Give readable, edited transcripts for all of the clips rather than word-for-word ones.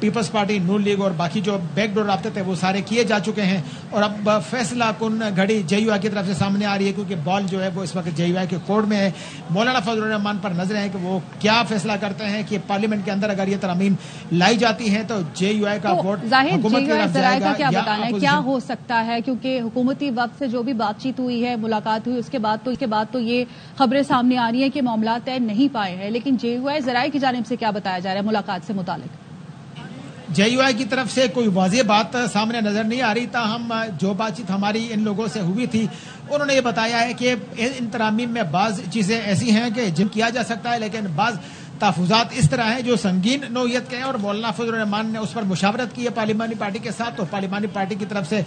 Peoples party, نون league اور باقی جو بیک ڈور رابطے تھے وہ سارے کیے جا چکے ہیں، اور اب فیصلہ کن گھڑی جے یو آئی کی طرف سے سامنے آ رہی ہے، کیونکہ بال جو ہے وہ اس وقت جے یو آئی کے کورٹ میں ہے۔ مولانا فضل الرحمان پر نظریں ہیں کہ وہ کیا فیصلہ کرتے ہیں کہ پارلیمنٹ کے اندر اگر یہ ترامیم لائی جاتی ہیں تو جے یو آئی کا ووٹ حکومت کی طرف جائے گا کیا یا بتانا ہے کیا ہو سکتا ہے، کیونکہ حکومتی وفد سے جو بھی بات چیت ہوئی ہے، ملاقات ہوئی، اس کے بعد تو یہ خبریں سامنے آ رہی ہیں کہ معاملات طے نہیں پائے ہیں، لیکن جے یو آئی ذرائع کی جانب سے کیا بتایا جا رہا ہے ملاقات سے متعلق؟ جے یو آئی کی طرف سے کوئی واضح بات سامنے نظر نہیں آ رہی، تاہم جو بات چیت ہماری ان لوگوں سے ہوئی تھی انہوں نے یہ بتایا ہے کہ ان ترامیم میں بعض چیزیں ایسی ہیں کہ جن کیا جا سکتا ہے، لیکن بعض تحفظات اس طرح ہیں جو سنگین نوعیت کے ہیں، اور مولانا فضل الرحمان نے اس پر مشاورت کی ہے پارلیمانی پارٹی کے ساتھ، تو پارلیمانی پارٹی کی طرف سے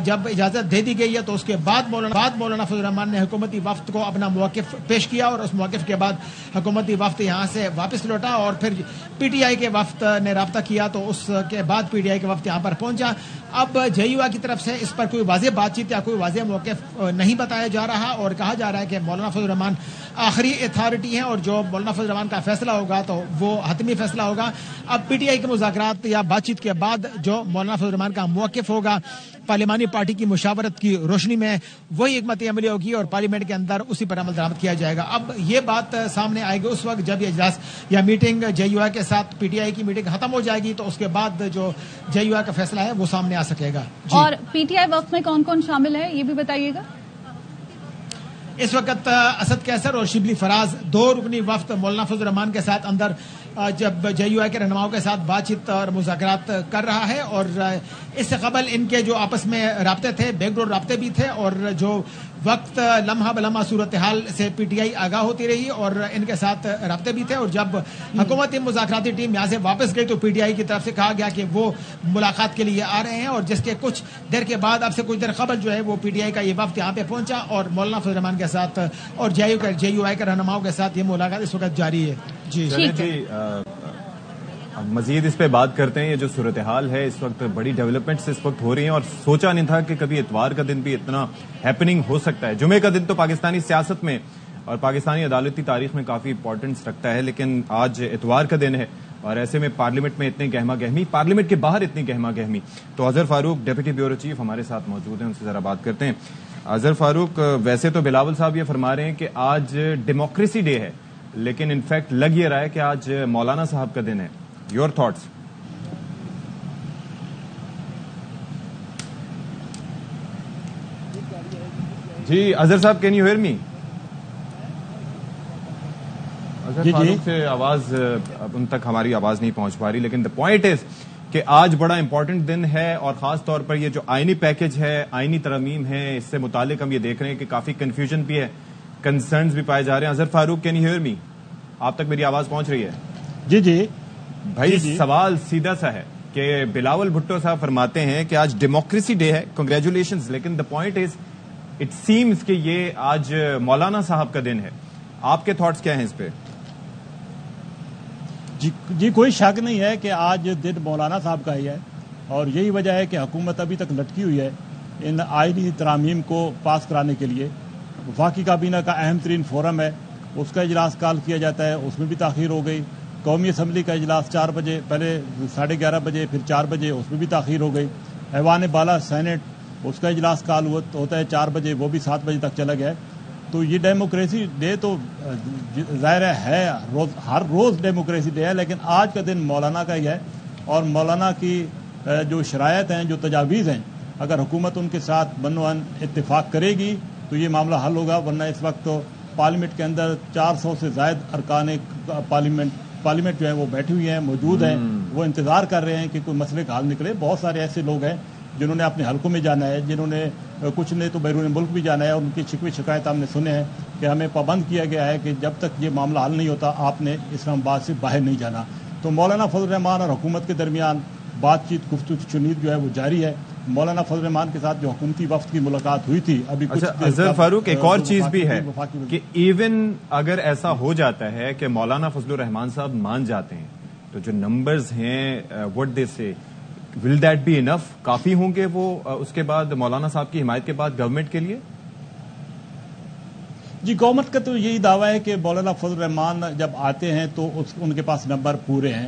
جب اجازت دے دی گئی ہے تو اس کے بعد مولانا فضل الرحمان نے حکومتی وفد کو اپنا موقف پیش کیا، اور اس موقف کے بعد حکومتی وفد یہاں سے واپس لوٹا، اور پھر پی ٹی آئی کے وفد نے رابطہ کیا تو اس کے بعد پی ٹی آئی کے وفد یہاں پر پہنچا۔ اب جے یو آئی کی طرف سے اس پر کوئی واضح بات چیت یا کوئی واضح موقف نہیں بتایا جا رہا، اور کہا جا رہا ہے کہ مولانا فضل الرحمان آخری اتھارٹی ہیں، اور جو مولانا فضل الرحمان کا فیصلہ ہوگا تو وہ حتمی فیصلہ ہوگا۔ اب پی ٹی آئی کے مذاکرات یا بات چیت کے بعد جو مولانا فضل الرحمان کا موقف ہوگا پارلیمانی پارٹی کی مشاورت کی روشنی میں وہی حکمت عملی ہوگی، اور پارلیمنٹ کے اندر اسی پر عمل درآمد کیا جائے گا۔ اب یہ بات سامنے آئے گی اس وقت جب یہ اجلاس یا میٹنگ جے یو آئی کے ساتھ پی ٹی آئی کی میٹنگ ختم ہو جائے گی، تو اس کے بعد جو جے یو آئی کا فیصلہ ہے وہ سامنے آ سکے گا۔ اور پی ٹی آئی وفد میں کون کون شامل ہے یہ بھی بتائیے گا۔ اس وقت اسد قیصر اور شبلی فراز دو رکنی وفد مولانا فضل الرحمان کے ساتھ اندر جب جے یو آئی کے رہنماؤں کے ساتھ بات چیت اور مذاکرات کر رہا ہے، اور اس سے قبل ان کے جو آپس میں رابطے تھے بیک ڈور رابطے بھی تھے، اور جو وقت لمحہ بلمحہ صورتحال سے پی ٹی آئی آگاہ ہوتی رہی اور ان کے ساتھ رابطے بھی تھے، اور جب حکومتی مذاکراتی ٹیم یہاں سے واپس گئی تو پی ٹی آئی کی طرف سے کہا گیا کہ وہ ملاقات کے لیے آ رہے ہیں، اور جس کے کچھ دیر کے بعد اب سے کچھ دیر قبل جو ہے وہ پی ٹی آئی کا یہ وفد یہاں پہ پہنچا، اور مولانا فضل الرحمان کے ساتھ اور جے یو آئی کے رہنماؤں کے ساتھ یہ ملاقات اس وقت جاری ہے۔ جی مزید اس پہ بات کرتے ہیں۔ یہ جو صورتحال ہے اس وقت بڑی ڈیولپمنٹس اس وقت ہو رہی ہیں، اور سوچا نہیں تھا کہ کبھی اتوار کا دن بھی اتنا ہیپننگ ہو سکتا ہے۔ جمعے کا دن تو پاکستانی سیاست میں اور پاکستانی عدالتی تاریخ میں کافی امپورٹنس رکھتا ہے، لیکن آج اتوار کا دن ہے، اور ایسے میں پارلیمنٹ میں اتنی گہما گہمی، پارلیمنٹ کے باہر اتنی گہما گہمی۔ تو اظہر فاروق ڈپٹی بیورو چیف ہمارے ساتھ موجود ہیں، ان سے ذرا بات کرتے ہیں۔ اظہر فاروق، ویسے تو بلاول صاحب یہ فرما رہے ہیں کہ آج ڈیموکریسی ڈے ہے، لیکن انفیکٹ لگ یہ رہا ہے کہ آج مولانا صاحب کا دن ہے۔ Your thoughts? جی اظہر صاحب، can you hear me? Azhar Farooq سے آواز ان تک ہماری آواز نہیں پہنچ پا رہی، لیکن دا پوائنٹ از کہ آج بڑا امپورٹنٹ دن ہے، اور خاص طور پر یہ جو آئینی پیکج ہے، آئینی ترامیم ہے، اس سے متعلق ہم یہ دیکھ رہے ہیں کہ کافی کنفیوژن بھی ہے، کنسرنز بھی پائے جا رہے ہیں۔ اظہر فاروق، کین یو ہیئر می؟ آپ تک میری آواز پہنچ رہی ہے؟ جی بھائی سوال سیدھا سا ہے کہ بلاول بھٹو صاحب فرماتے ہیں کہ آج ڈیموکریسی ڈے ہے، کنگریچولیشنز، لیکن the point is it seems کہ یہ آج مولانا صاحب کا دن ہے۔ آپ کے تھاٹس کیا ہیں اس پہ؟ جی کوئی شک نہیں ہے کہ آج دن مولانا صاحب کا ہی ہے، اور یہی وجہ ہے کہ حکومت ابھی تک لٹکی ہوئی ہے ان آئینی ترامیم کو پاس کرانے کے لیے۔ وفاقی کابینہ کا اہم ترین فورم ہے، اس کا اجلاس کال کیا جاتا ہے، اس میں بھی تاخیر ہو گئی۔ قومی اسمبلی کا اجلاس 4 بجے، پہلے 11:30 بجے، پھر 4 بجے، اس میں بھی تاخیر ہو گئی۔ ایوان بالا سینٹ، اس کا اجلاس کال ہوتا ہے 4 بجے، وہ بھی 7 بجے تک چلا گیا ہے۔ تو یہ ڈیموکریسی ڈے تو ظاہر ہے ہر روز ڈیموکریسی ڈے ہے، لیکن آج کا دن مولانا کا ہی ہے، اور مولانا کی جو شرائط ہیں، جو تجاویز ہیں، اگر حکومت ان کے ساتھ بنوان اتفاق کرے گی تو یہ معاملہ حل ہوگا، ورنہ اس وقت تو پارلیمنٹ کے اندر 400 سے زائد ارکان پارلیمنٹ جو ہے وہ بیٹھی ہوئی ہیں، موجود ہیں، وہ انتظار کر رہے ہیں کہ کوئی مسئلے کا حل نکلے۔ بہت سارے ایسے لوگ ہیں جنہوں نے اپنے حلقوں میں جانا ہے، جنہوں نے کچھ نے تو بیرون ملک بھی جانا ہے، اور ان کی شکوے شکایت ہم نے سنے ہیں کہ ہمیں پابند کیا گیا ہے کہ جب تک یہ معاملہ حل نہیں ہوتا آپ نے اسلام آباد سے باہر نہیں جانا۔ تو مولانا فضل الرحمان اور حکومت کے درمیان بات چیت، گفتگو شنید جو ہے وہ جاری ہے۔ مولانا فضل الرحمان کے ساتھ جو حکومتی وفد کی ملاقات ہوئی تھی ابھی کچھ اظہر فاروق، ایک اور چیز بھی ہے کہ ایون اگر ایسا ہو جاتا ہے کہ مولانا فضل الرحمان صاحب مان جاتے ہیں تو جو نمبرز ہیں what they say will that be enough؟ کافی ہوں گے وہ اس کے بعد مولانا صاحب کی حمایت کے بعد گورنمنٹ کے لیے؟ جی گورنمنٹ کا تو یہی دعویٰ ہے کہ مولانا فضل الرحمان جب آتے ہیں تو ان کے پاس نمبر پورے ہیں،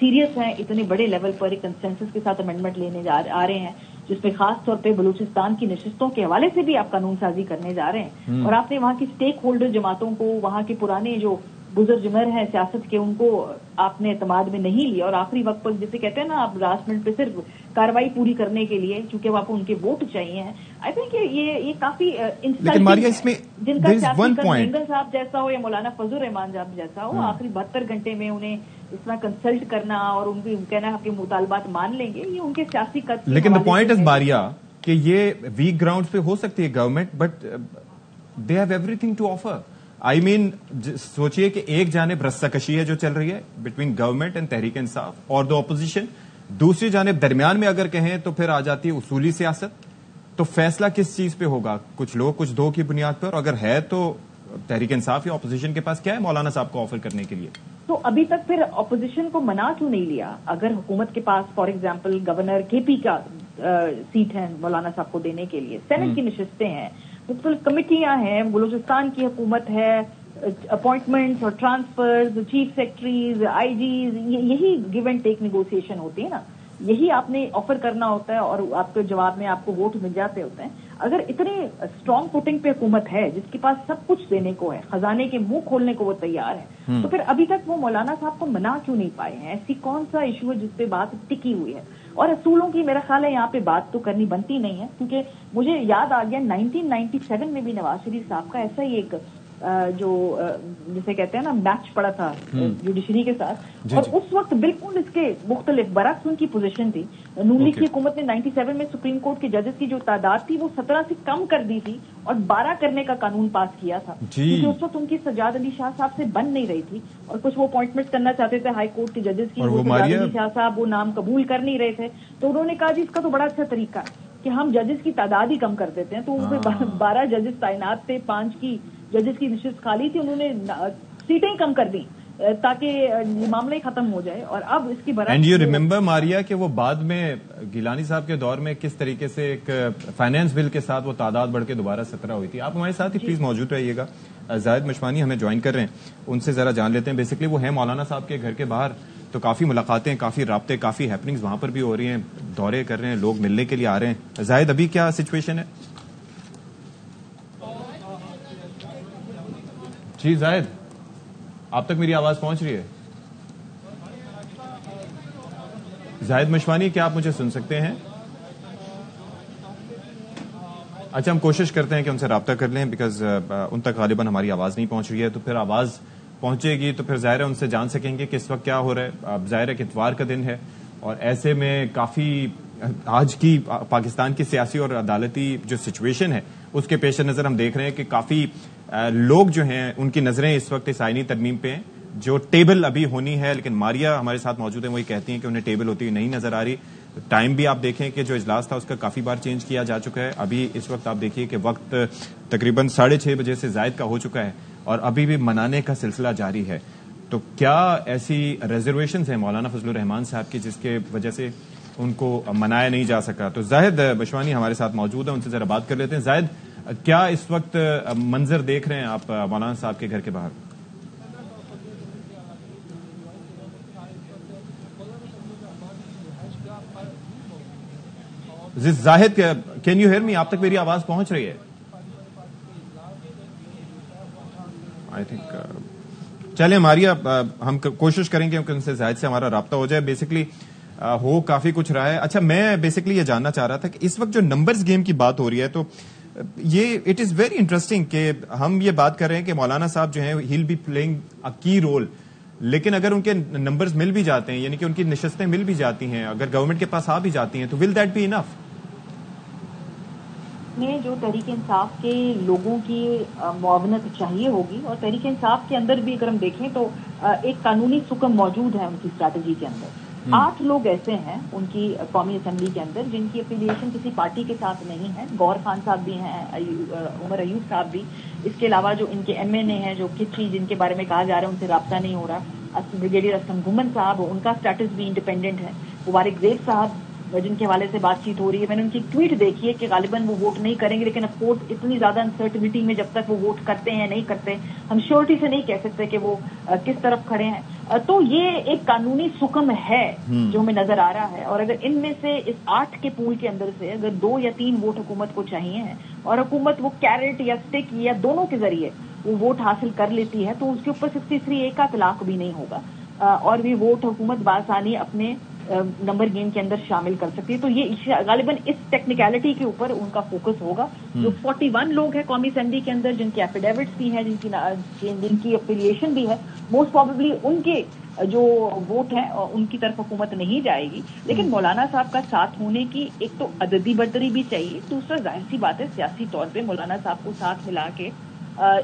سیریس ہیں اتنے بڑے لیول پر ایک کنسنسس کے ساتھ امینڈمنٹ لینے آ رہے ہیں جس میں خاص طور پہ بلوچستان کی نشستوں کے حوالے سے بھی آپ قانون سازی کرنے جا رہے ہیں اور آپ نے وہاں کی اسٹیک ہولڈر جماعتوں کو, وہاں کے پرانے جو بزرگ جمر ہیں سیاست کے, ان کو آپ نے اعتماد میں نہیں لیا اور آخری وقت پر جسے کہتے ہیں نا آپ لاسٹ منٹ پہ صرف کاروائی پوری کرنے کے لیے چونکہ وہ آپ کو ان کے ووٹ چاہیے ہیں. آئی تھنک یہ کافی جن کا سیاسی صاحب جیسا ہو یا مولانا فضل الرحمان صاحب جیسا ہو آخری 72 گھنٹے میں انہیں اس طرح کنسلٹ کرنا اور ان کو کہنا آپ کے مطالبات مان لیں گے, یہ ان کے سیاسی قد. لیکن دا پوائنٹ از باریا کہ یہ ویک گراؤنڈ پہ ہو سکتی ہے government, but they have everything to offer. I mean سوچئے کہ ایک جانب رسہ کشی ہے جو چل رہی ہے between government and Tehreek Insaf اور دا اپوزیشن, دوسری جانب درمیان میں اگر کہیں تو پھر آ جاتی ہے اصولی سیاست. تو فیصلہ کس چیز پہ ہوگا؟ کچھ لوگ کچھ دو کی بنیاد پر, اگر ہے تو تحریک انصاف یا اپوزیشن کے پاس کیا ہے مولانا صاحب کو آفر کرنے کے لیے؟ تو ابھی تک پھر اپوزیشن کو منا کیوں نہیں لیا؟ اگر حکومت کے پاس فار ایگزامپل گورنر کے پی کا سیٹ ہے مولانا صاحب کو دینے کے لیے, سینٹ کی نشستیں ہیں, مختلف کمیٹیاں ہیں, بلوچستان کی حکومت ہے, اپوائنٹمنٹس اور ٹرانسفرز, چیف سیکرٹریز, آئی جیز, یہی گیو اینڈ ٹیک نیگوسیشن ہوتی ہے نا, یہی آپ نے آفر کرنا ہوتا ہے اور آپ کے جواب میں آپ کو ووٹ مل جاتے ہوتے ہیں. اگر اتنی اسٹرانگ فوٹنگ پہ حکومت ہے جس کے پاس سب کچھ دینے کو ہے, خزانے کے منہ کھولنے کو وہ تیار ہے, تو پھر ابھی تک وہ مولانا صاحب کو منا کیوں نہیں پائے ہیں؟ ایسی کون سا ایشو ہے جس پہ بات ٹکی ہوئی ہے؟ اور اصولوں کی میرا خیال ہے یہاں پہ بات تو کرنی بنتی نہیں ہے, کیونکہ مجھے یاد آ گیا 1997 میں بھی نواز شریف صاحب کا ایسا ہی ایک جو جسے کہتے ہیں نا میچ پڑا تھا جوڈیشری کے ساتھ, اور اس وقت بالکل اس کے مختلف برعکس ان کی پوزیشن تھی. نون لیگ کی حکومت نے 97 میں سپریم کورٹ کے ججز کی جو تعداد تھی وہ 17 سے کم کر دی تھی اور 12 کرنے کا قانون پاس کیا تھا, کیونکہ اس وقت ان کی سجاد علی شاہ صاحب سے بن نہیں رہی تھی اور کچھ وہ اپوائنٹمنٹ کرنا چاہتے تھے ہائی کورٹ کے ججز کی, وہ سجاد علی شاہ صاحب وہ نام قبول کر نہیں رہے تھے. تو انہوں نے کہا جی اس کا تو بڑا اچھا طریقہ ہے کہ ہم ججز کی تعداد ہی کم کر دیتے ہیں. تو 12 ججز تعینات تھے, 5 کی ججز کی نشست خالی تھی, انہوں نے سیٹیں کم کر دی تاکہ یہ معاملہ ہی ختم ہو جائے. اور اب اس کی برعکس اینڈ یو ریمبر ماریا کہ وہ بعد میں گیلانی صاحب کے دور میں کس طریقے سے ایک فائنانس بل کے ساتھ وہ تعداد بڑھ کے دوبارہ 17 ہوئی تھی. آپ ہمارے ساتھ ہی پلیز موجود رہیے گا. زاہد مشوانی ہمیں جوائن کر رہے ہیں, ان سے ذرا جان لیتے ہیں. بیسکلی وہ ہیں مولانا صاحب کے گھر کے باہر, تو کافی ملاقاتیں, کافی رابطے, کافی ہیپننگز وہاں پر بھی ہو رہی ہیں, دورے کر رہے ہیں, لوگ ملنے کے لیے آ رہے ہیں. زاہد ابھی کیا سچویشن ہے؟ جی زاہد, آپ تک میری آواز پہنچ رہی ہے؟ زاہد مشوانی, کیا آپ مجھے سن سکتے ہیں؟ اچھا, ہم کوشش کرتے ہیں کہ ان سے رابطہ کر لیں, بیکاز ان تک غالباً ہماری آواز نہیں پہنچ رہی ہے. تو پھر آواز پہنچے گی تو پھر ظاہر ہے ان سے جان سکیں گے کہ اس وقت کیا ہو رہا ہے. اب ظاہر ہے کہ اتوار کا دن ہے اور ایسے میں کافی آج کی پاکستان کی سیاسی اور عدالتی جو سچویشن ہے اس کے پیش نظر ہم دیکھ رہے ہیں کہ کافی لوگ جو ہیں ان کی نظریں اس وقت اس آئینی ترمیم پہ ہیں جو ٹیبل ابھی ہونی ہے. لیکن ماریا ہمارے ساتھ موجود ہیں, وہی کہتی ہیں کہ انہیں ٹیبل ہوتی ہوئی نہیں نظر آ رہی. ٹائم بھی آپ دیکھیں کہ جو اجلاس تھا اس کا کافی بار چینج کیا جا چکا ہے. ابھی اس وقت آپ دیکھیے کہ وقت تقریباً 6:30 بجے سے زائد کا ہو چکا ہے اور ابھی بھی منانے کا سلسلہ جاری ہے. تو کیا ایسی ریزرویشنز ہیں مولانا فضل الرحمان صاحب کی جس کے وجہ سے ان کو منایا نہیں جا سکا؟ تو زاہد مشوانی ہمارے ساتھ موجود ہیں, ان سے ذرا بات کر لیتے ہیں. زاہد, کیا اس وقت منظر دیکھ رہے ہیں آپ مولانا صاحب کے گھر کے باہر؟ زاہد, کین یو ہیئر می؟ آپ تک میری آواز پہنچ رہی ہے؟ آئی تھنک چلیں ماریا, ہم کوشش کریں گے کہ ان سے زاہد سے ہمارا رابطہ ہو جائے. بیسکلی ہو کافی کچھ رہا ہے. اچھا, میں بیسکلی یہ جاننا چاہ رہا تھا کہ اس وقت جو نمبرز گیم کی بات ہو رہی ہے تو یہ اٹ از ویری انٹرسٹنگ کہ ہم یہ بات کر رہے ہیں کہ مولانا صاحب جو ہیں ہیل بی پلئنگ اے کی رول, لیکن اگر ان کے نمبرز مل بھی جاتے ہیں, یعنی کہ ان کی نشستیں مل بھی جاتی ہیں, اگر گورنمنٹ کے پاس آ بھی جاتی ہیں, تو ول دیٹ بی انف؟ میں جو تحریک انصاف کے لوگوں کی معاونت چاہیے ہوگی, اور تحریک انصاف کے اندر بھی اگر ہم دیکھیں تو ایک قانونی سکم موجود ہے ان کی اسٹریٹجی کے اندر. 8 لوگ ایسے ہیں ان کی قومی اسمبلی کے اندر جن کی افیلیشن کسی پارٹی کے ساتھ نہیں ہے. گور خان صاحب بھی ہیں, عمر ایوب صاحب بھی, اس کے علاوہ جو ان کے ایم این اے ہیں جو کچی جن کے بارے میں کہا جا رہا ہے ان سے رابطہ نہیں ہو رہا, بریگیڈیئر اسلم گھمن صاحب, ان کا اسٹیٹس بھی انڈیپینڈنٹ ہے. مبارک زیب صاحب جن کے حوالے سے بات چیت ہو رہی ہے. میں نے ان کی ٹویٹ دیکھی ہے کہ غالباً وہ ووٹ نہیں کریں گے, لیکن اف کورس اتنی زیادہ انسرٹنٹی میں جب تک وہ ووٹ کرتے ہیں نہیں کرتے, ہم شیورٹی سے نہیں کہہ سکتے کہ وہ کس طرف کھڑے ہیں. تو یہ ایک قانونی سکم ہے جو ہمیں نظر آ رہا ہے, اور اگر ان میں سے اس 8 کے پول کے اندر سے اگر 2 یا 3 ووٹ حکومت کو چاہیے ہیں اور حکومت وہ کیرٹ یا اسٹک یا دونوں کے ذریعے وہ ووٹ حاصل کر لیتی ہے, تو اس کے اوپر 63A کا اطلاق بھی نہیں ہوگا اور بھی ووٹ حکومت بآسانی اپنے نمبر گیم کے اندر شامل کر سکتی ہے. تو یہ غالباً اس ٹیکنیکلٹی کے اوپر ان کا فوکس ہوگا. جو 41 لوگ ہیں قومی اسمبلی کے اندر جن کے ایفیڈیوٹس بھی ہیں, جن کی افیلیشن بھی ہے, موسٹ پروبیبلی ان کے جو ووٹ ہیں ان کی طرف حکومت نہیں جائے گی. لیکن مولانا صاحب کا ساتھ ہونے کی ایک تو عددی برتری بھی چاہیے, دوسرا ظاہر سی بات ہے سیاسی طور پہ مولانا صاحب کو ساتھ ملا کے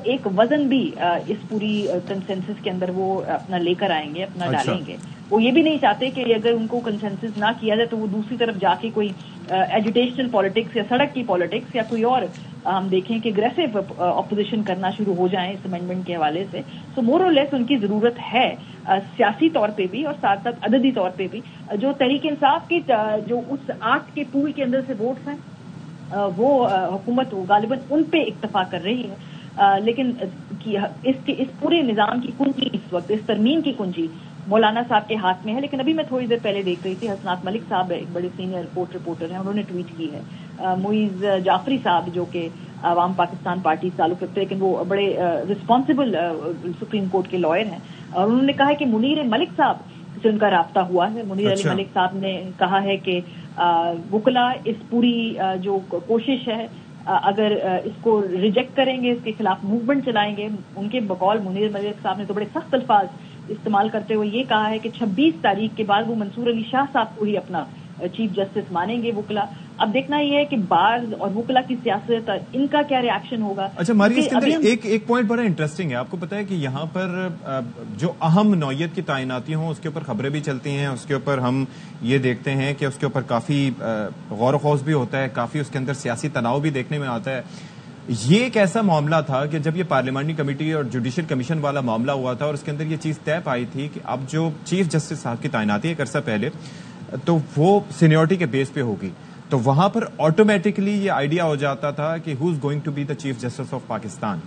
ایک وزن بھی اس پوری کنسنسس کے اندر وہ اپنا لے کر آئیں گے, اپنا ڈالیں گے. وہ یہ بھی نہیں چاہتے کہ اگر ان کو کنسنسس نہ کیا جائے تو وہ دوسری طرف جا کے کوئی ایجوٹیشنل پالیٹکس یا سڑک کی پالیٹکس یا کوئی اور ہم دیکھیں کہ اگریسو اپوزیشن کرنا شروع ہو جائیں اس امینڈمنٹ کے حوالے سے. سو مور اور لیس ان کی ضرورت ہے سیاسی طور پہ بھی اور ساتھ ساتھ عددی طور پہ بھی. جو تحریک انصاف کی جو اس 8 کے پول کے اندر سے ووٹس ہیں وہ حکومت غالباً ان پہ اکتفا کر رہی ہے, لیکن اس پورے نظام کی کنجی اس وقت, اس ترمیم کی کنجی مولانا صاحب کے ہاتھ میں ہے. لیکن ابھی میں تھوڑی دیر پہلے دیکھ رہی تھی حسنات ملک صاحب ایک بڑے سینئر رپورٹر ہیں, انہوں نے ٹویٹ کی ہے. معیز جعفری صاحب جو کہ عوام پاکستان پارٹی سے تعلق رکھتے ہیں لیکن وہ بڑے رسپانسبل سپریم کورٹ کے لائر ہیں, اور انہوں نے کہا ہے کہ منیر ملک صاحب سے ان کا رابطہ ہوا ہے. منیر علی ملک صاحب نے کہا ہے کہ وکلا اس پوری جو کوشش ہے اگر اس کو ریجیکٹ کریں گے, اس کے خلاف موومنٹ چلائیں گے. ان کے بقول منیر ملک صاحب نے تو بڑے سخت الفاظ استعمال کرتے ہوئے یہ کہا ہے کہ 26 تاریخ کے بعد وہ منصور علی شاہ صاحب کو ہی اپنا چیف جسٹس مانیں گے وکلا. اب دیکھنا یہ ہے کہ بار اور وکلا کی سیاست ان کا کیا ری ایکشن ہوگا. اچھا ماری, اس کے اندر ایک پوائنٹ بڑا انٹرسٹنگ ہے. آپ کو پتا ہے کہ یہاں پر جو اہم نوعیت کی تعیناتی ہوں اس کے اوپر خبریں بھی چلتی ہیں, اس کے اوپر ہم یہ دیکھتے ہیں کہ اس کے اوپر کافی غور و خوض بھی ہوتا ہے, کافی اس کے اندر سیاسی تناؤ بھی دیکھنے میں آتا ہے. یہ ایک ایسا معاملہ تھا کہ جب یہ پارلیمانی کمیٹی اور جوڈیشل کمیشن والا معاملہ ہوا تھا اور اس کے اندر یہ چیز طے پائی تھی کہ اب جو چیف جسٹس صاحب کی تعیناتی ہے ایک عرصہ پہلے تو وہ سینیورٹی کے بیس پہ ہوگی, تو وہاں پر آٹومیٹکلی یہ آئیڈیا ہو جاتا تھا کہ who is going to be the chief justice of Pakistan.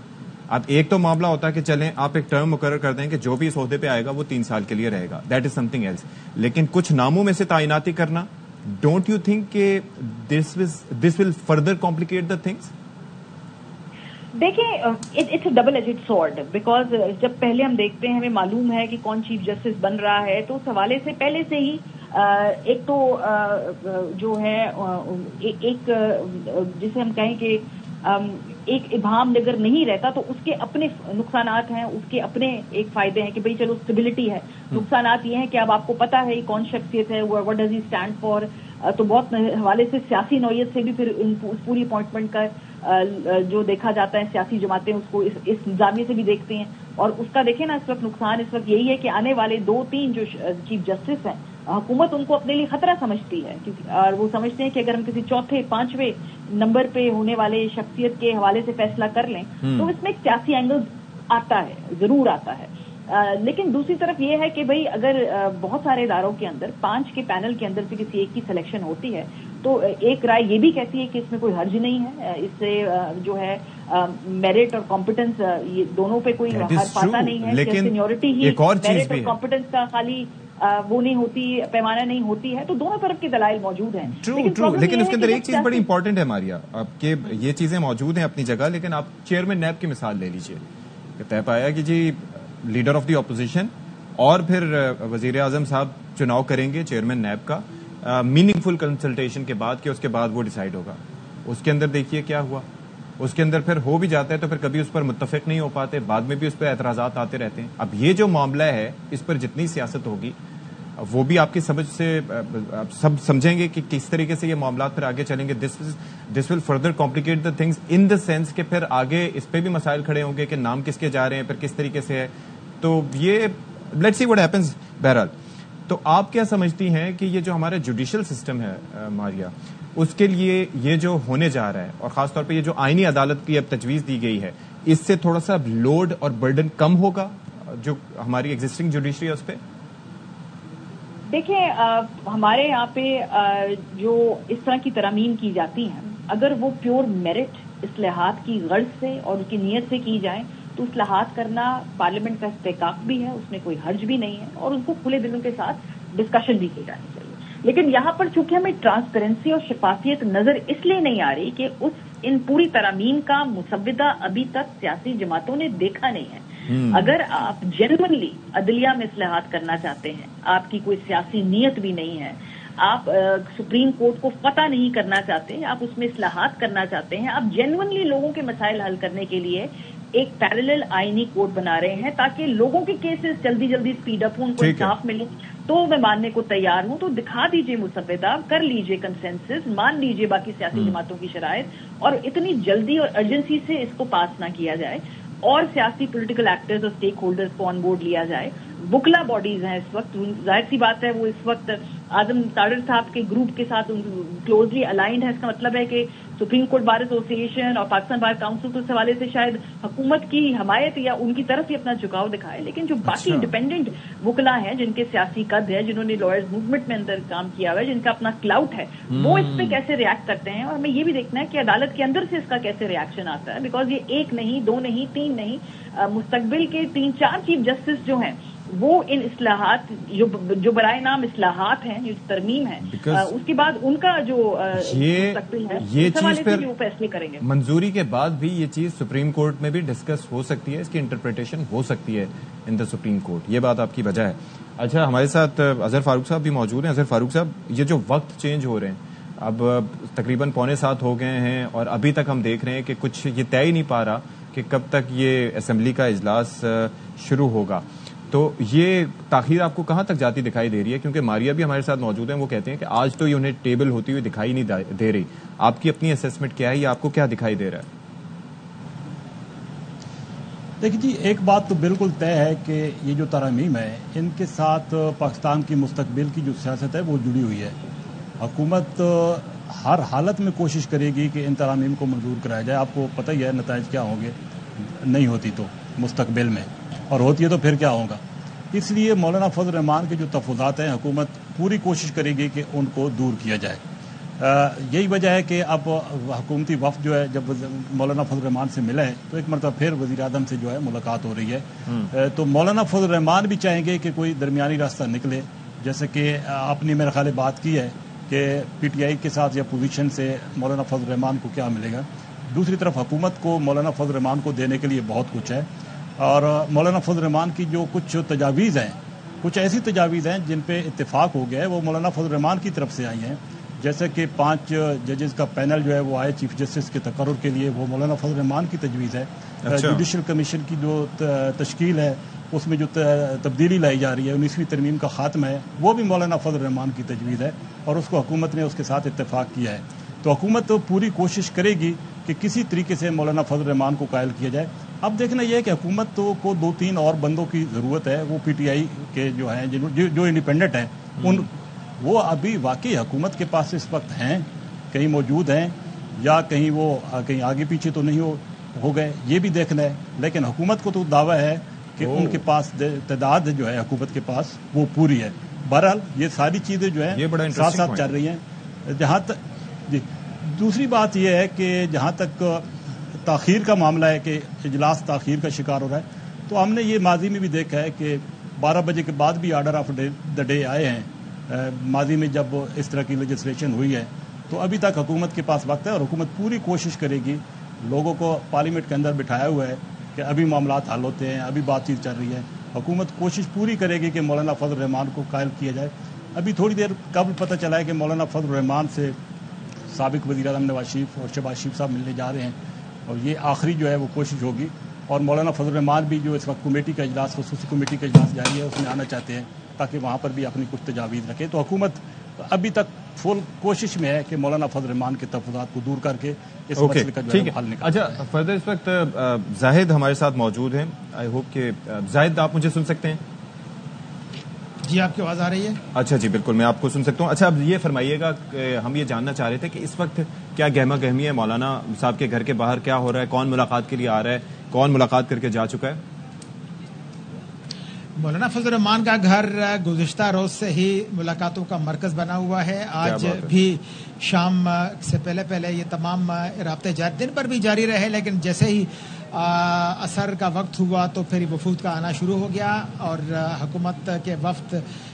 اب ایک تو معاملہ ہوتا ہے کہ چلیں آپ ایک ٹرم مقرر کر دیں کہ جو بھی اس عہدے پہ آئے گا وہ 3 سال کے لیے رہے گا, that is something else. لیکن کچھ ناموں میں سے تعیناتی کرنا, ڈونٹ یو تھنک کہ this will further complicate the things? دیکھیں it's a double edged sword, because جب پہلے ہم دیکھتے ہیں ہمیں معلوم ہے کہ کون چیف جسٹس بن رہا ہے, تو اس حوالے سے پہلے سے ہی ایک تو جو ہے ایک جسے ہم کہیں کہ ایک ابہام اگر نہیں رہتا تو اس کے اپنے نقصانات ہیں, اس کے اپنے ایک فائدے ہیں کہ بھئی چلو اسٹیبلٹی ہے. نقصانات یہ ہیں کہ اب آپ کو پتا ہے کون شخصیت ہے, what does he stand for. تو بہت حوالے سے سیاسی نوعیت سے بھی پھر اس پوری اپوائنٹمنٹ کا جو دیکھا جاتا ہے, سیاسی جماعتیں اس کو اس زاویے سے بھی دیکھتی ہیں. اور اس کا دیکھیں نا اس وقت نقصان اس وقت یہی ہے کہ آنے والے 2-3 جو چیف جسٹس ہیں حکومت ان کو اپنے لیے خطرہ سمجھتی ہے, اور وہ سمجھتے ہیں کہ اگر ہم کسی 4-5 نمبر پہ ہونے والے شخصیت کے حوالے سے فیصلہ کر لیں تو اس میں ایک سیاسی اینگل آتا ہے, ضرور آتا ہے. لیکن دوسری طرف یہ ہے کہ بھئی اگر بہت سارے اداروں کے اندر 5 کے پینل کے اندر سے کسی ایک کی سلیکشن ہوتی ہے تو ایک رائے یہ بھی کہتی ہے کہ اس میں کوئی حرج نہیں ہے, اس سے جو ہے میرٹ اور کمپٹنس یہ دونوں پہ کوئی حرف پاتا نہیں ہے. لیکن سینیورٹی ہی میرٹ اور کمپٹنس کا خالی وہ نہیں ہوتی, پیمانہ نہیں ہوتی ہے. تو دونوں طرف کے دلائل موجود ہیں. ٹرو, لیکن اس کے اندر ایک چیز بڑی امپورٹنٹ ہے ماریا, آپ کے یہ چیزیں موجود ہیں اپنی جگہ, لیکن آپ چیئرمین نیب کی مثال لے لیجئے. طے پایا کہ جی لیڈر آف دی اپوزیشن اور پھر وزیر اعظم صاحب چناؤ کریں گے چیئرمین نیب کا میننگ فل کنسلٹیشن کے بعد, کہ اس کے بعد وہ ڈیسائیڈ ہوگا. اس کے اندر دیکھیے کیا ہوا, اس کے اندر پھر ہو بھی جاتا ہے تو پھر کبھی اس پر متفق نہیں ہو پاتے, بعد میں بھی اس پہ اعتراضات آتے رہتے ہیں. اب یہ جو معاملہ ہے اس پر جتنی سیاست ہوگی وہ بھی آپ کی سمجھ سے سب سمجھیں گے کہ کس طریقے سے یہ معاملات پھر آگے چلیں گے. This will further complicate the things in the sense کہ پھر آگے اس پہ بھی مسائل کھڑے ہوں گے کہ نام کس کے جا رہے ہیں, پھر کس طریقے سے ہے. تو یہ لیٹس سی واٹ ہیپنز. بہرحال تو آپ کیا سمجھتی ہیں کہ یہ جو ہمارا جوڈیشل سسٹم ہے ماریا, اس کے لیے یہ جو ہونے جا رہا ہے اور خاص طور پہ یہ جو آئینی عدالت کی اب تجویز دی گئی ہے, اس سے تھوڑا سا لوڈ اور برڈن کم ہوگا جو ہماری ایگزسٹنگ جوڈیشری ہے اس پہ؟ دیکھیں ہمارے یہاں پہ جو اس طرح کی ترامیم کی جاتی ہیں اگر وہ پیور میرٹ اصلاحات کی غرض سے اور ان کی نیت سے کی جائیں تو اصلاحات کرنا پارلیمنٹ کا استحقاق بھی ہے، اس میں کوئی حرج بھی نہیں ہے اور ان کو کھلے دلوں کے ساتھ ڈسکشن بھی کی جانی چاہیے. لیکن یہاں پر چونکہ ہمیں ٹرانسپیرنسی اور شفافیت نظر اس لیے نہیں آ رہی کہ ان پوری ترامیم کا مسودہ ابھی تک سیاسی جماعتوں نے دیکھا نہیں ہے. اگر آپ جینوئنلی عدلیہ میں اصلاحات کرنا چاہتے ہیں، آپ کی کوئی سیاسی نیت بھی نہیں ہے، آپ سپریم کورٹ کو فتح نہیں کرنا چاہتے، آپ اس میں اصلاحات کرنا چاہتے ہیں، آپ جینوئنلی لوگوں کے مسائل حل کرنے کے لیے ایک پیرالل آئینی کوڈ بنا رہے ہیں تاکہ لوگوں کے کیسز جلدی جلدی سپیڈ اپ ہوں، ان کو انصاف ملے، تو میں ماننے کو تیار ہوں. تو دکھا دیجئے مسودہ، کر لیجئے کنسنسس، مان لیجئے باقی سیاسی جماعتوں کی شرائط، اور اتنی جلدی اور ارجنسی سے اس کو پاس نہ کیا جائے اور سیاسی پولیٹیکل ایکٹرز اور اسٹیک ہولڈرز کو آن بورڈ لیا جائے. بکلا باڈیز ہیں اس وقت، ظاہر سی بات ہے وہ اس وقت اعظم تاڑر صاحب کے گروپ کے ساتھ کلوزلی الائنڈ ہے. اس کا مطلب ہے کہ سپریم کورٹ بار ایسوسی ایشن اور پاکستان بار کاؤنسل تو اس حوالے سے شاید حکومت کی حمایت یا ان کی طرف ہی اپنا جھکاؤ دکھائے. لیکن جو باقی انڈیپینڈنٹ وکلا ہیں جن کے سیاسی قد ہے، جنہوں نے لائرز موومنٹ میں اندر کام کیا ہوا ہے، جن کا اپنا کلاؤٹ ہے، وہ اس پہ کیسے ریئیکٹ کرتے ہیں. اور ہمیں یہ بھی دیکھنا ہے کہ عدالت کے اندر سے اس کا کیسے ریئیکشن آتا ہے، بیکاز یہ 1 نہیں 2 نہیں 3 نہیں، مستقبل کے 3-4 چیف جسٹس جو ہیں وہ ان اصلاحات جو برائے نام اصلاحات ہیں، جو ترمیم ہے، اس کے بعد ان کا جو مستقبل ہے یہ چیز پہ وہ فیصلے کریں گے. منظوری کے بعد بھی یہ چیز سپریم کورٹ میں بھی ڈسکس ہو سکتی ہے، اس کی انٹرپریٹیشن ہو سکتی ہے ان دا سپریم کورٹ. یہ بات آپ کی وجہ ہے. اچھا، ہمارے ساتھ اظہر فاروق صاحب بھی موجود ہیں. اظہر فاروق صاحب، یہ جو وقت چینج ہو رہے ہیں، اب تقریباً 6:45 ہو گئے ہیں اور ابھی تک ہم دیکھ رہے ہیں کہ کچھ یہ طے ہی نہیں پا رہا کہ کب تک یہ اسمبلی کا اجلاس شروع ہوگا. تو یہ تاخیر آپ کو کہاں تک جاتی دکھائی دے رہی ہے؟ کیونکہ ماریا بھی ہمارے ساتھ موجود ہیں، وہ کہتے ہیں کہ آج تو یہ انہیں ٹیبل ہوتی ہوئی دکھائی نہیں دے رہی. آپ کی اپنی اسیسمنٹ کیا ہے، یا آپ کو کیا دکھائی دے رہا ہے؟ دیکھیے جی، ایک بات تو بالکل طے ہے کہ یہ جو ترامیم ہے ان کے ساتھ پاکستان کی مستقبل کی جو سیاست ہے وہ جڑی ہوئی ہے. حکومت ہر حالت میں کوشش کرے گی کہ ان ترامیم کو منظور کرایا جائے. آپ کو پتہ ہی ہے نتائج کیا ہوں گے نہیں ہوتی تو مستقبل میں، اور ہوتی ہے تو پھر کیا ہوگا. اس لیے مولانا فضل الرحمان کے جو تفویضات ہیں حکومت پوری کوشش کرے گی کہ ان کو دور کیا جائے. یہی وجہ ہے کہ اب حکومتی وفد جو ہے جب مولانا فضل الرحمان سے ملا ہے تو ایک مرتبہ پھر وزیر اعظم سے جو ہے ملاقات ہو رہی ہے. تو مولانا فضل الرحمان بھی چاہیں گے کہ کوئی درمیانی راستہ نکلے، جیسے کہ آپ نے میرے خیال بات کی ہے کہ پی ٹی آئی کے ساتھ یا پوزیشن سے مولانا فضل الرحمان کو کیا ملے گا. دوسری طرف حکومت کو مولانا فضل الرحمان کو دینے کے لیے بہت کچھ ہے، اور مولانا فضل الرحمان کی جو کچھ تجاویز ہیں، کچھ ایسی تجاویز ہیں جن پہ اتفاق ہو گیا ہے، وہ مولانا فضل الرحمان کی طرف سے آئی ہیں. جیسے کہ 5 ججز کا پینل جو ہے وہ آئے چیف جسٹس کے تقرر کے لیے، وہ مولانا فضل الرحمان کی تجویز ہے. جوڈیشل کمیشن کی جو تشکیل ہے اس میں جو تبدیلی لائی جا رہی ہے، 19ویں ترمیم کا خاتمہ ہے، وہ بھی مولانا فضل الرحمان کی تجویز ہے، اور اس کو حکومت نے اس کے ساتھ اتفاق کیا ہے. تو حکومت پوری کوشش کرے گی کہ کسی طریقے سے مولانا فضل الرحمان کو قائل کیا جائے. اب دیکھنا یہ ہے کہ حکومت کو 2-3 اور بندوں کی ضرورت ہے. وہ پی ٹی آئی کے جو ہیں جو انڈیپینڈنٹ ہیں، وہ ابھی واقعی حکومت کے پاس اس وقت ہیں، کہیں موجود ہیں یا کہیں وہ کہیں آگے پیچھے تو نہیں ہو گئے، یہ بھی دیکھنا ہے. لیکن حکومت کو تو دعویٰ ہے کہ ان کے پاس تعداد جو ہے حکومت کے پاس وہ پوری ہے. بہرحال یہ ساری چیزیں جو ہیں ساتھ ساتھ چل رہی ہیں. جہاں تک دوسری بات یہ ہے کہ جہاں تک تاخیر کا معاملہ ہے کہ اجلاس تاخیر کا شکار ہو رہا ہے، تو ہم نے یہ ماضی میں بھی دیکھا ہے کہ 12 بجے کے بعد بھی آرڈر آف دا ڈے آئے ہیں. ماضی میں جب اس طرح کی لیجسلیشن ہوئی ہے تو ابھی تک حکومت کے پاس وقت ہے، اور حکومت پوری کوشش کرے گی، لوگوں کو پارلیمنٹ کے اندر بٹھایا ہوا ہے کہ ابھی معاملات حل ہوتے ہیں، ابھی بات چیت چل رہی ہے. حکومت کوشش پوری کرے گی کہ مولانا فضل الرحمان کو قائل کیا جائے. ابھی تھوڑی دیر قبل پتہ چلا ہے کہ مولانا فضل الرحمان سے سابق وزیر اعظم نواز شریف اور شہباز شریف صاحب ملنے جا رہے ہیں، اور یہ آخری جو ہے وہ کوشش ہوگی. اور مولانا فضل الرحمان بھی جو اس وقت کمیٹی کا اجلاس، خصوصی کمیٹی کا اجلاس جاری ہے، اس میں آنا چاہتے ہیں تاکہ وہاں پر بھی اپنی کچھ تجاویز رکھے. تو حکومت ابھی تک فل کوشش میں ہے کہ مولانا فضل الرحمان کے تفویضات کو دور کر کے اس مسئلے کا جو ہے حل نکالے. اچھا فردر، اس وقت زاہد ہمارے ساتھ موجود ہیں. آئی ہوپ کہ زاہد آپ مجھے سن سکتے ہیں؟ جی، آپ کی آواز آ رہی ہے؟ اچھا جی، بالکل میں آپ کو سن سکتا ہوں. اچھا، اب یہ فرمائیے گا کہ ہم یہ جاننا چاہ رہے تھے کہ اس وقت کیا گہما گہمی ہے مولانا صاحب کے گھر کے باہر، کیا ہو رہا ہے، کون ملاقات کے لیے آ رہا ہے، کون ملاقات کر کے جا چکا ہے؟ مولانا فضل الرحمان کا گھر گزشتہ روز سے ہی ملاقاتوں کا مرکز بنا ہوا ہے. آج بھی شام سے پہلے یہ تمام رابطے دن پر بھی جاری رہے, لیکن جیسے ہی عصر کا وقت ہوا تو پھر وفود کا آنا شروع ہو گیا اور حکومت کے وفد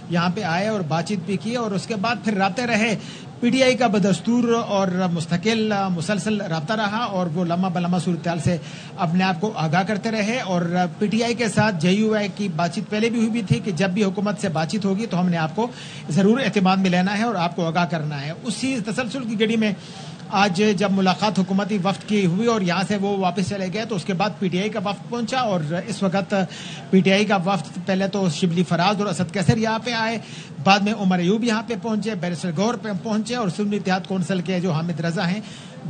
یہاں پہ آئے اور بات چیت بھی کی, اور اس کے بعد پھر رابطے رہے. پی ٹی آئی کا بدستور اور مستقل مسلسل رابطہ رہا اور وہ لمحہ بلمحہ صورتحال سے اپنے آپ کو آگاہ کرتے رہے. اور پی ٹی آئی کے ساتھ جے یو آئی کی بات چیت پہلے بھی ہوئی تھی کہ جب بھی حکومت سے بات چیت ہوگی تو ہم نے آپ کو ضرور اعتماد میں لینا ہے اور آپ کو آگاہ کرنا ہے. اسی تسلسل کی گڑی میں آج جب ملاقات حکومتی وفد کی ہوئی اور یہاں سے وہ واپس چلے گئے تو اس کے بعد پی ٹی آئی کا وفد پہنچا, اور اس وقت پی ٹی آئی کا وفد پہلے تو شبلی فراز اور اسد کیسر یہاں پہ آئے, بعد میں عمر ایوب یہاں پہ پہنچے, بیرسٹر گور پہ پہنچے, اور سنی اتحاد کونسل کے جو حامد رضا ہیں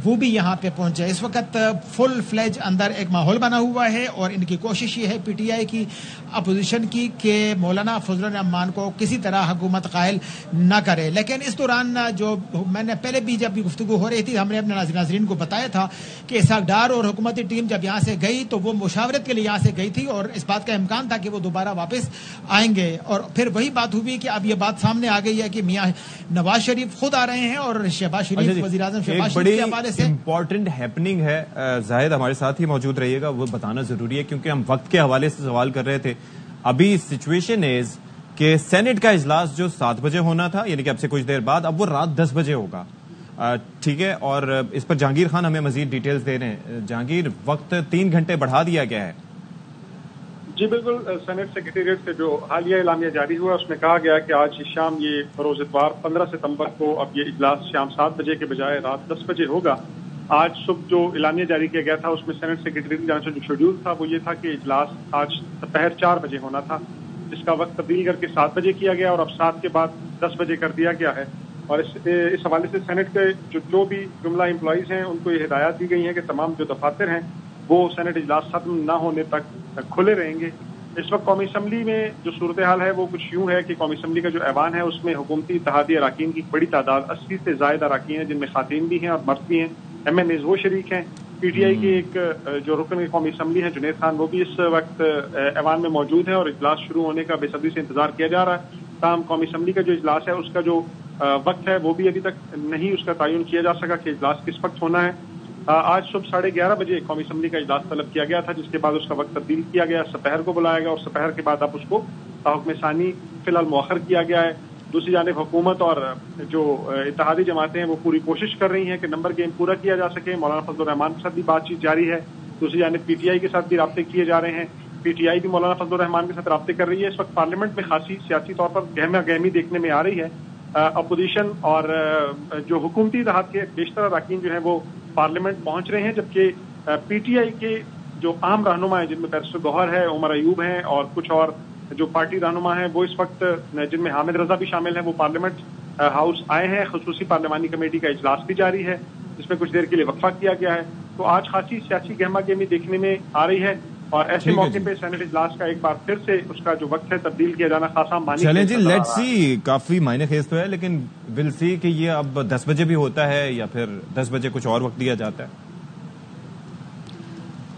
وہ بھی یہاں پہ پہنچے. اس وقت فل فلیج اندر ایک ماحول بنا ہوا ہے اور ان کی کوشش یہ ہے پی ٹی آئی کی اپوزیشن کی کہ مولانا فضل الرحمان کو کسی طرح حکومت قائل نہ کرے. لیکن اس دوران جو میں نے پہلے بھی جب بھی گفتگو ہو رہی تھی ہم نے اپنے ناظرین کو بتایا تھا کہ اسحاق ڈار اور حکومتی ٹیم جب یہاں سے گئی تو وہ مشاورت کے لیے یہاں سے گئی تھی اور اس بات کا امکان تھا کہ وہ دوبارہ واپس آئیں گے. اور پھر وہی بات ہوئی کہ اب یہ بات سامنے آ گئی ہے کہ میاں نواز شریف خود آ رہے ہیں اور شہباز شریف وزیر اعظم شہباز شریف کے حوالے سے امپورٹنٹ ہیپننگ ہے. زاہد ہمارے ساتھ ہی موجود رہیے گا, وہ بتانا ضروری ہے کیونکہ ہم وقت کے حوالے سے سوال کر رہے تھے. ابھی سچویشن از کہ سینٹ کا اجلاس جو 7 بجے ہونا تھا یعنی کہ اب سے کچھ دیر بعد اب وہ رات 10 بجے ہوگا. ٹھیک ہے, اور اس پر جہانگیر خان ہمیں مزید ڈیٹیلز دے رہے ہیں. جہانگیر, وقت 3 گھنٹے بڑھا دیا گیا ہے. جی بالکل, سینٹ سیکریٹریٹ سے جو حالیہ اعلامیہ جاری ہوا اس میں کہا گیا کہ آج شام یہ روز اتوار 15 ستمبر کو اب یہ اجلاس شام 7 بجے کے بجائے رات 10 بجے ہوگا. آج صبح جو اعلامیہ جاری کیا گیا تھا اس میں سینٹ سیکریٹریٹ کی جانب سے جو شیڈول تھا وہ یہ تھا کہ اجلاس آج دوپہر 4 بجے ہونا تھا, جس کا وقت تبدیل کر کے 7 بجے کیا گیا اور اب 7 کے بعد 10 بجے کر دیا گیا ہے. اور اس حوالے سے سینٹ کے جو بھی جملہ امپلائیز ہیں ان کو یہ ہدایات دی گئی ہیں کہ تمام جو دفاتر ہیں وہ سینٹ اجلاس ختم نہ ہونے تک کھلے رہیں گے. اس وقت قومی اسمبلی میں جو صورتحال ہے وہ کچھ یوں ہے کہ قومی اسمبلی کا جو ایوان ہے اس میں حکومتی اتحادی اراکین کی بڑی تعداد 80 سے زائد اراکین ہیں, جن میں خواتین بھی ہیں اور مرد بھی ہیں. ایم این ایز وہ شریک ہیں. پی ٹی آئی کے ایک جو رکن قومی اسمبلی ہیں جنید خان وہ بھی اس وقت ایوان میں موجود ہیں اور اجلاس شروع ہونے کا بے صبری سے انتظار کیا جا رہا ہے. تاہم قومی اسمبلی کا جو اجلاس ہے اس کا جو وقت ہے وہ بھی ابھی تک نہیں اس کا تعین کیا جا سکا کہ اجلاس کس وقت ہونا ہے. آج صبح 11:30 بجے قومی اسمبلی کا اجلاس طلب کیا گیا تھا, جس کے بعد اس کا وقت تبدیل کیا گیا, سپہر کو بلایا گیا اور سپہر کے بعد اب اس کو حکم ثانی فی الحال مؤخر کیا گیا ہے. دوسری جانب حکومت اور جو اتحادی جماعتیں ہیں وہ پوری کوشش کر رہی ہیں کہ نمبر گیم پورا کیا جا سکے. مولانا فضل الرحمان کے ساتھ بھی بات چیت جاری ہے. دوسری جانب پی ٹی آئی کے ساتھ بھی رابطے کیے جا رہے ہیں. پی ٹی آئی بھی مولانا فضل الرحمان کے ساتھ رابطے کر رہی ہے. اس وقت پارلیمنٹ میں خاصی سیاسی طور پر گہما گہمی دیکھنے میں آ رہی ہے. اپوزیشن اور جو حکومتی اتحاد کے بیشتر اراکین جو ہیں وہ پارلیمنٹ پہنچ رہے ہیں, جبکہ پی ٹی آئی کے جو عام رہنما ہیں جن میں بیرسٹر گوہر ہے, عمر ایوب ہیں اور کچھ اور جو پارٹی رہنما ہیں وہ اس وقت جن میں حامد رضا بھی شامل ہیں وہ پارلیمنٹ ہاؤس آئے ہیں. خصوصی پارلیمانی کمیٹی کا اجلاس بھی جاری ہے جس میں کچھ دیر کے لیے وقفہ کیا گیا ہے. تو آج خاصی سیاسی گہما گہمی دیکھنے میں آ رہی ہے اور ایسے موقع پہ سینٹ اجلاس کا ایک بار پھر سے اس کا جو وقت ہے تبدیل کیا جانا خاصا معنی. چلیں جی, لیٹ سی, کافی معنی خیز تو ہے لیکن ول سی کہ یہ اب 10 بجے بھی ہوتا ہے یا پھر 10 بجے کچھ اور وقت دیا جاتا ہے.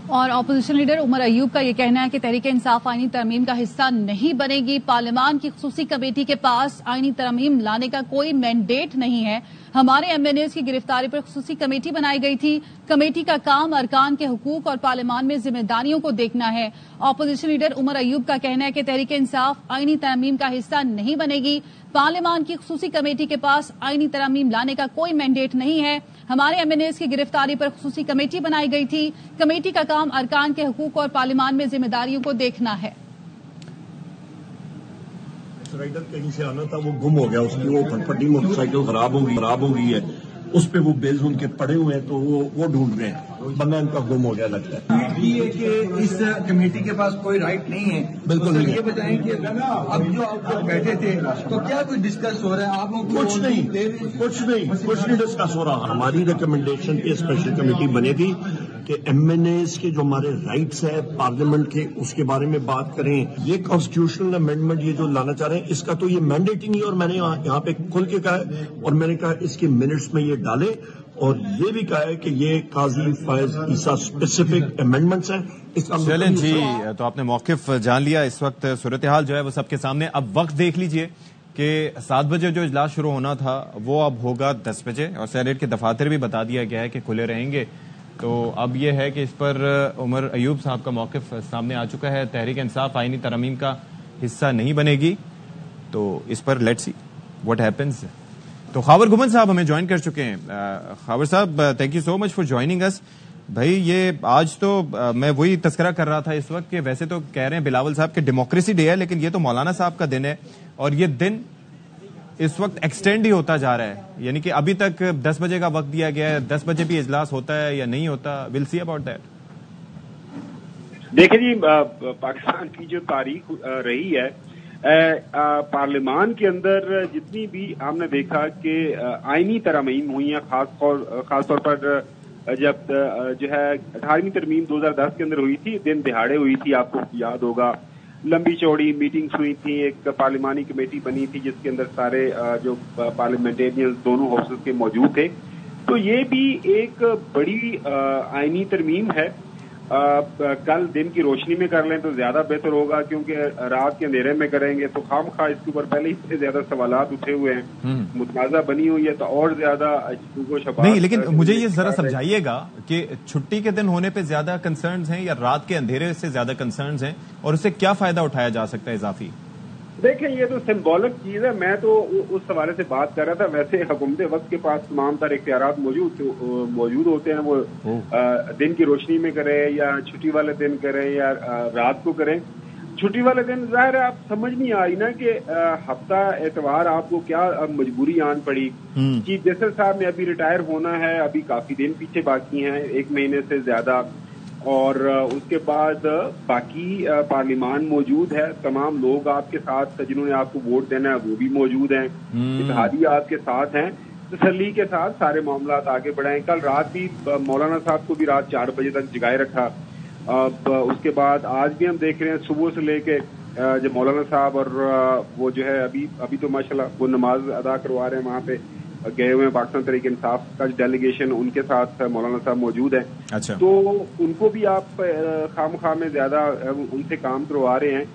اور اپوزیشن لیڈر عمر ایوب کا یہ کہنا ہے کہ تحریک انصاف آئینی ترمیم کا حصہ نہیں بنے گی. پارلیمان کی خصوصی کمیٹی کے پاس آئینی ترمیم لانے کا کوئی مینڈیٹ نہیں ہے. ہمارے ایم این ایز کی گرفتاری پر خصوصی کمیٹی بنائی گئی تھی. کمیٹی کا کام ارکان کے حقوق اور پارلیمان میں ذمہ داریوں کو دیکھنا ہے. اپوزیشن لیڈر عمر ایوب کا کہنا ہے کہ تحریک انصاف آئینی ترمیم کا حصہ نہیں بنے گی. پارلیمان کی خصوصی کمیٹی کے پاس آئینی ترمیم لانے کا کوئی مینڈیٹ نہیں ہے. ہمارے ایم این ایز کی گرفتاری پر خصوصی کمیٹی بنائی گئی تھی. کمیٹی کا کام ارکان کے حقوق اور پارلیمان میں ذمہ داریوں کو دیکھنا ہے. رائڈر کہیں سے آنا تھا وہ گم ہو گیا, اس کی وہ پٹپٹی موٹر سائیکل خراب ہو گئی ہے, اس پہ وہ بیلز ان کے پڑے ہوئے ہیں تو وہ ڈھونڈ رہے ہیں, بندہ ان کا گم ہو گیا لگتا ہے. یہ کہ اس کمیٹی کے پاس کوئی رائٹ نہیں ہے. بالکل نہیں. یہ بتائیں کہ اب جو آپ لوگ بیٹھے تھے تو کیا کوئی ڈسکس ہو رہا ہے؟ آپ کچھ نہیں ڈسکس ہو رہا. ہماری ریکمنڈیشن پہ اسپیشل کمیٹی بنے گی کہ MNAs کے جو ہمارے رائٹس ہیں پارلیمنٹ کے اس کے بارے میں بات کریں. یہ کانسٹیٹیوشنل امینڈمنٹ یہ جو لانا چاہ رہے ہیں اس کا تو یہ مینڈیٹ ہی نہیں ہے, اور میں نے یہاں پہ کھل کے کہا ہے اور میں نے کہا اس کے منٹس میں یہ ڈالیں, اور یہ بھی کہا ہے کہ یہ قاضی فائز عیسیٰ اسپیسیفک امینڈمنٹس ہیں. چلیں جی, تو آپ نے موقف جان لیا. اس وقت صورتحال جو ہے وہ سب کے سامنے. اب وقت دیکھ لیجئے کہ 7 بجے جو اجلاس شروع ہونا تھا وہ اب ہوگا 10 بجے, اور سینیٹ کے دفاتر بھی بتا دیا گیا ہے کہ کھلے رہیں گے. تو اب یہ ہے کہ اس پر عمر ایوب صاحب کا موقف سامنے آ چکا ہے. تحریک انصاف آئینی ترامیم کا حصہ نہیں بنے گی, تو اس پر لیٹس سی واٹ ہیپنز. تو خاور گمن صاحب ہمیں جوائن کر چکے ہیں. خاور صاحب, thank you so much for joining us. بھائی یہ آج تو میں وہی تذکرہ کر رہا تھا اس وقت کہ ویسے تو کہہ رہے ہیں بلاول صاحب کہ ڈیموکریسی ڈے ہے, لیکن یہ تو مولانا صاحب کا دن ہے, اور یہ دن اس وقت ایکسٹینڈ ہی ہوتا جا رہا ہے. یعنی کہ ابھی تک 10 بجے کا وقت دیا گیا ہے, 10 بجے بھی اجلاس ہوتا ہے یا نہیں ہوتا, ویل سی اباؤٹ دیٹ. دیکھیں جی, پاکستان کی جو تاریخ رہی ہے پارلیمان کے اندر جتنی بھی ہم نے دیکھا کہ آئینی ترامیم ہوئی ہیں, خاص طور پر جب جو ہے 18ویں ترمیم 2010 کے اندر ہوئی تھی, دن دہاڑے ہوئی تھی, آپ کو یاد ہوگا. لمبی چوڑی میٹنگز ہوئی تھیں, ایک پارلیمانی کمیٹی بنی تھی جس کے اندر سارے جو پارلیمنٹیرینز دونوں ہاؤسز کے موجود تھے. تو یہ بھی ایک بڑی آئینی ترمیم ہے. کل دن کی روشنی میں کر لیں تو زیادہ بہتر ہوگا, کیونکہ رات کے اندھیرے میں کریں گے تو خام خواہ اس کے اوپر پہلے ہی سے زیادہ سوالات اٹھے ہوئے ہیں, متنازع بنی ہوئی ہے, تو اور زیادہ نہیں. لیکن مجھے یہ ذرا سمجھائیے گا کہ چھٹی کے دن ہونے پہ زیادہ کنسرنز ہیں یا رات کے اندھیرے سے زیادہ کنسرنز ہیں, اور اس سے کیا فائدہ اٹھایا جا سکتا ہے اضافی؟ دیکھیں یہ تو سمبولک چیز ہے, میں تو اس حوالے سے بات کر رہا تھا. ویسے حکومت وقت کے پاس تمام تر اختیارات موجود ہوتے ہیں, وہ دن کی روشنی میں کریں یا چھٹی والے دن کریں یا رات کو کریں. چھٹی والے دن ظاہر ہے آپ سمجھ نہیں آئی نا کہ ہفتہ اتوار آپ کو کیا مجبوری آن پڑی. چیف جسٹس صاحب نے ابھی ریٹائر ہونا ہے, ابھی کافی دن پیچھے باقی ہیں, 1 مہینے سے زیادہ, اور اس کے بعد باقی پارلیمان موجود ہے, تمام لوگ آپ کے ساتھ جنہوں نے آپ کو ووٹ دینا ہے وہ بھی موجود ہیں, اتحادی آپ کے ساتھ ہیں. تسلی کے ساتھ سارے معاملات آگے بڑھائیں. کل رات بھی مولانا صاحب کو بھی رات 4 بجے تک جگائے رکھا. اس کے بعد آج بھی ہم دیکھ رہے ہیں صبح سے لے کے جب مولانا صاحب اور وہ جو ہے ابھی تو ماشاءاللہ وہ نماز ادا کروا رہے ہیں, وہاں پہ گئے ہوئے ہیں پاکستان تحریک انصاف کا ڈیلیگیشن, ان کے ساتھ مولانا صاحب موجود ہیں. اچھا. تو ان کو بھی آپ خام خواہ میں زیادہ ان سے کام کروا رہے ہیں.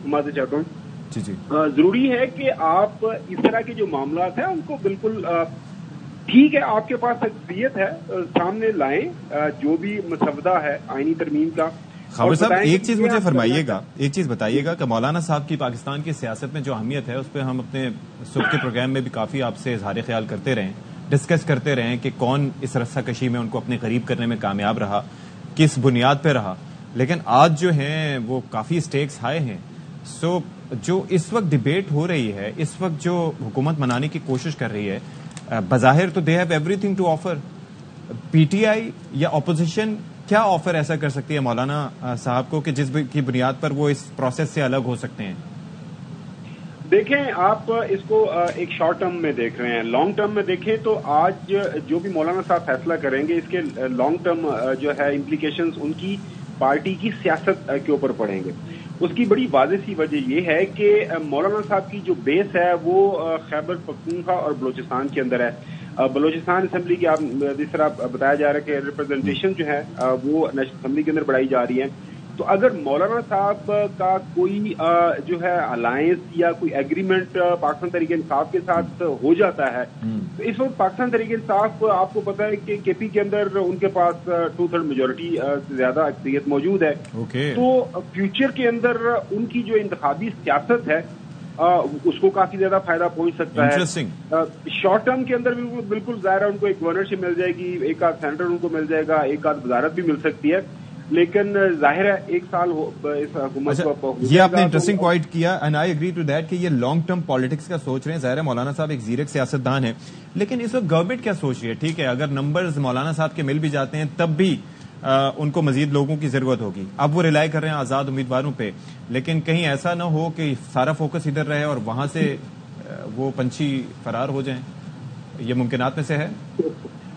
معذرت چاہتا ہوں. جی جی, ضروری ہے کہ آپ اس طرح کے جو معاملات ہیں ان کو بالکل ٹھیک ہے, آپ کے پاس اکثریت ہے, سامنے لائیں جو بھی مسودہ ہے آئینی ترمیم کا. خاور صاحب ایک چیز مجھے فرمائیے گا, ایک چیز بتائیے گا کہ مولانا صاحب کی پاکستان کی سیاست میں جو اہمیت ہے اس پہ ہم اپنے صبح کے پروگرام میں بھی کافی آپ سے اظہار خیال کرتے رہے, ڈسکس کرتے رہے کہ کون اس رسہ کشی میں ان کو اپنے قریب کرنے میں کامیاب رہا, کس بنیاد پہ رہا. لیکن آج جو ہیں وہ کافی سٹیکس ہائی ہیں. سو جو اس وقت ڈیبیٹ ہو رہی ہے, اس وقت جو حکومت منانے کی کوشش کر رہی ہے, بظاہر تو they have everything to offer. PTI یا اپوزیشن کیا آفر ایسا کر سکتی ہے مولانا صاحب کو کہ جس کی بنیاد پر وہ اس پروسیس سے الگ ہو سکتے ہیں؟ دیکھیں آپ اس کو ایک شارٹ ٹرم میں دیکھ رہے ہیں, لانگ ٹرم میں دیکھیں تو آج جو بھی مولانا صاحب فیصلہ کریں گے اس کے لانگ ٹرم جو ہے امپلیکیشنز ان کی پارٹی کی سیاست کے اوپر پڑیں گے. اس کی بڑی واضح سی وجہ یہ ہے کہ مولانا صاحب کی جو بیس ہے وہ خیبر پختونخوا اور بلوچستان کے اندر ہے. بلوچستان اسمبلی کی آپ جس طرح بتایا جا رہا ہے کہ ریپرزنٹیشن جو ہے وہ نیشنل اسمبلی کے اندر بڑھائی جا رہی ہے. تو اگر مولانا صاحب کا کوئی جو ہے الائنس یا کوئی ایگریمنٹ پاکستان تحریک انصاف کے ساتھ ہو جاتا ہے تو اس وقت پاکستان تحریک انصاف آپ کو پتا ہے کہ کے پی کے اندر ان کے پاس 2/3 میجورٹی سے زیادہ اکثریت موجود ہے. تو فیوچر کے اندر ان کی جو انتخابی سیاست ہے اس کو کافی زیادہ فائدہ پہنچ سکتا ہے. شارٹ ٹرم کے اندر بالکل ظاہر ان کو ایک گورنرشپ مل جائے گی, ایک آدھ سینٹر ان کو مل جائے گا, ایک آدھ وزارت بھی مل سکتی ہے, لیکن ظاہر ہے 1 سال اس حکومت کو. یہ آپ نے انٹرسٹنگ پوائنٹ کیا and I agree to that کہ یہ لانگ ٹرم پالیٹکس کا سوچ رہے ہیں. ظاہر ہے مولانا صاحب ایک زیرک سیاستدان ہیں, لیکن اس وقت گورنمنٹ کیا سوچ رہی ہے؟ ٹھیک ہے اگر نمبرز مولانا صاحب کے مل بھی جاتے ہیں تب بھی ان کو مزید لوگوں کی ضرورت ہوگی. اب وہ ریلائی کر رہے ہیں آزاد امیدواروں پہ, لیکن کہیں ایسا نہ ہو کہ سارا فوکس ادھر رہے اور وہاں سے وہ پنچھی فرار ہو جائیں. یہ ممکنات میں سے ہے.